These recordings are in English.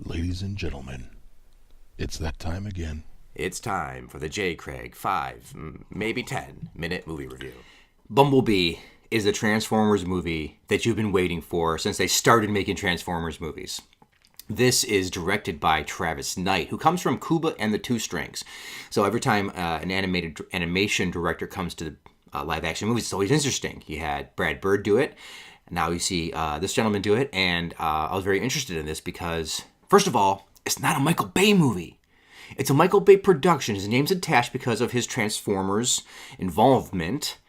Ladies and gentlemen, it's that time again. It's time for the J. Craig 5, maybe 10-minute movie review. Bumblebee is the Transformers movie that you've been waiting for since they started making Transformers movies. This is directed by Travis Knight, who comes from Kubo and the Two Strings. So every time an animation director comes to live-action movies, it's always interesting. You had Brad Bird do it. Now you see this gentleman do it. And I was very interested in this because, first of all, it's not a Michael Bay movie. It's a Michael Bay production. His name's attached because of his Transformers involvement.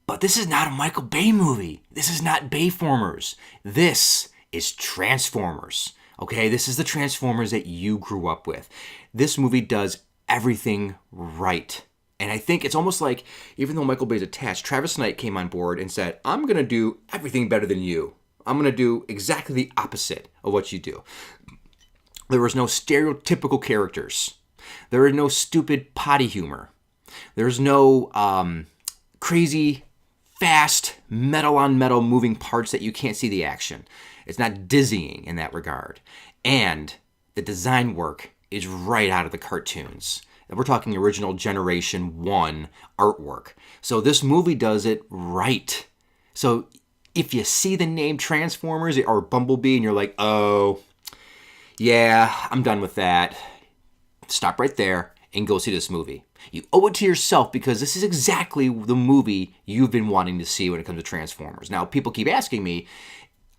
But this is not a Michael Bay movie. This is not BayFormers. This is Transformers. Okay, this is the Transformers that you grew up with. This movie does everything right. And I think it's almost like, even though Michael Bay's attached, Travis Knight came on board and said, I'm going to do everything better than you. I'm going to do exactly the opposite of what you do. There was no stereotypical characters. There is no stupid potty humor. There's no crazy, fast, metal-on-metal moving parts that you can't see the action. It's not dizzying in that regard. And the design work is right out of the cartoons. We're talking original Generation 1 artwork. So this movie does it right. So if you see the name Transformers or Bumblebee and you're like, oh, yeah, I'm done with that, stop right there and go see this movie. You owe it to yourself because this is exactly the movie you've been wanting to see when it comes to Transformers. Now, people keep asking me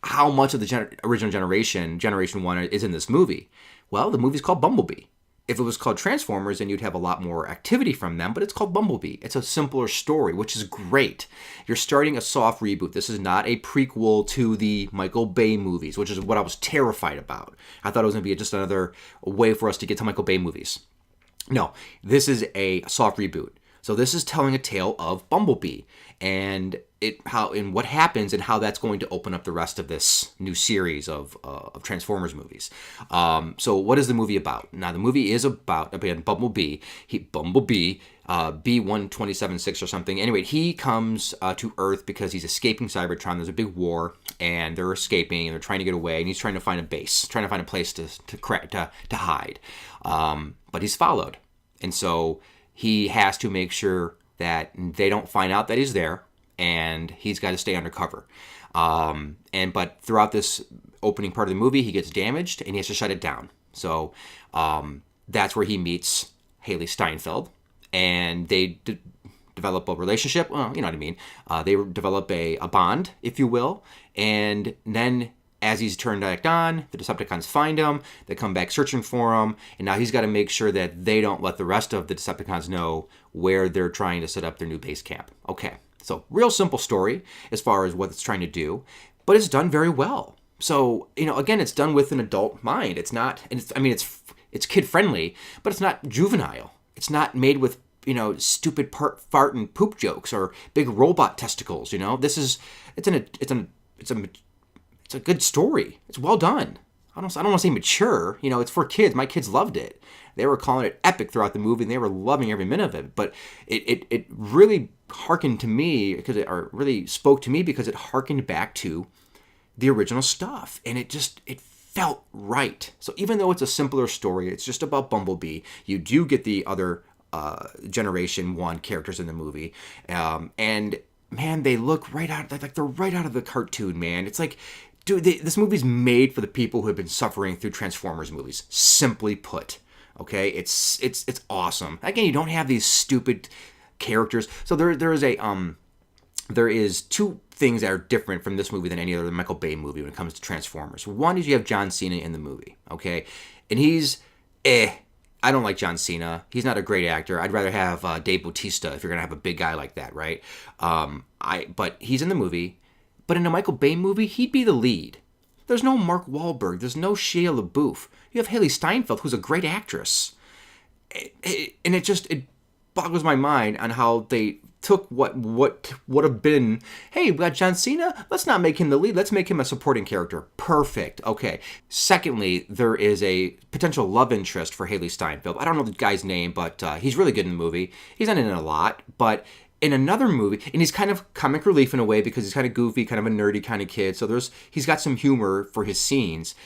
how much of the original Generation 1, is in this movie. Well, the movie's called Bumblebee. If it was called Transformers, then you'd have a lot more activity from them, but it's called Bumblebee. It's a simpler story, which is great. You're starting a soft reboot. This is not a prequel to the Michael Bay movies, which is what I was terrified about. I thought it was going to be just another way for us to get to Michael Bay movies. No, this is a soft reboot. So this is telling a tale of Bumblebee and what happens and how that's going to open up the rest of this new series of Transformers movies. So what is the movie about? Now the movie is about, again, Bumblebee. Bumblebee, B1276 or something. Anyway, he comes to Earth because he's escaping Cybertron. There's a big war and they're escaping and they're trying to get away and he's trying to find a base, trying to find a place to hide. But he's followed. And so he has to make sure that they don't find out that he's there, and he's got to stay undercover. But throughout this opening part of the movie, he gets damaged, and he has to shut it down. So that's where he meets Haley Steinfeld, and they develop a relationship. Well, you know what I mean. They develop a bond, if you will, and then as he's turned back on, the Decepticons find him, they come back searching for him, and now he's got to make sure that they don't let the rest of the Decepticons know where they're trying to set up their new base camp. Okay, so real simple story as far as what it's trying to do, but it's done very well. So, again, it's done with an adult mind. It's not, it's kid-friendly, but it's not juvenile. It's not made with, stupid fart and poop jokes or big robot testicles, It's a good story. It's well done. I don't want to say mature. It's for kids. My kids loved it. They were calling it epic throughout the movie, and they were loving every minute of it. But it really harkened to me or really spoke to me because it harkened back to the original stuff, and it felt right. So even though it's a simpler story, it's just about Bumblebee. You do get the other Generation 1 characters in the movie, and man, they look right out. Like they're right out of the cartoon, man. It's like, dude, this movie's made for the people who have been suffering through Transformers movies. Simply put, okay, it's awesome. Again, you don't have these stupid characters. So there is two things that are different from this movie than any other Michael Bay movie when it comes to Transformers. One is you have John Cena in the movie, okay, and he's I don't like John Cena. He's not a great actor. I'd rather have Dave Bautista if you're gonna have a big guy like that, right? But he's in the movie. But in a Michael Bay movie, he'd be the lead. There's no Mark Wahlberg. There's no Shia LaBeouf. You have Haley Steinfeld, who's a great actress. And it boggles my mind on how they took what would have been, hey, we got John Cena, let's not make him the lead, let's make him a supporting character. Perfect. Okay. Secondly, there is a potential love interest for Haley Steinfeld. I don't know the guy's name, but he's really good in the movie. He's not in it a lot, but in another movie, and he's kind of comic relief in a way because he's kind of goofy, kind of a nerdy kind of kid, so he's got some humor for his scenes.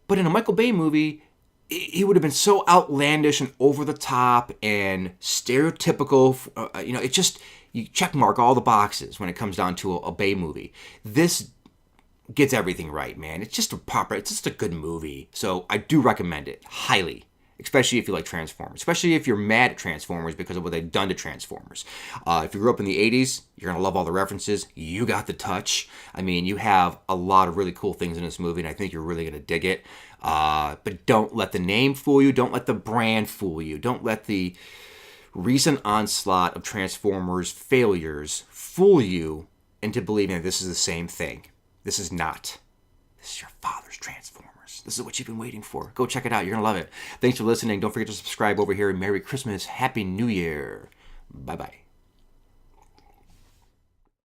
But in a Michael Bay movie, he would have been so outlandish and over the top and stereotypical. It just, you check mark all the boxes when it comes down to a Bay movie. This gets everything right, man. It's just a good movie. So I do recommend it highly, especially if you like Transformers, especially if you're mad at Transformers because of what they've done to Transformers. If you grew up in the 80s, you're going to love all the references. You got the touch. I mean, you have a lot of really cool things in this movie, and I think you're really going to dig it. But don't let the name fool you. Don't let the brand fool you. Don't let the recent onslaught of Transformers failures fool you into believing that this is the same thing. This is not. This is your father's Transformers. This is what you've been waiting for. Go check it out. You're going to love it. Thanks for listening. Don't forget to subscribe over here. Merry Christmas. Happy New Year. Bye-bye.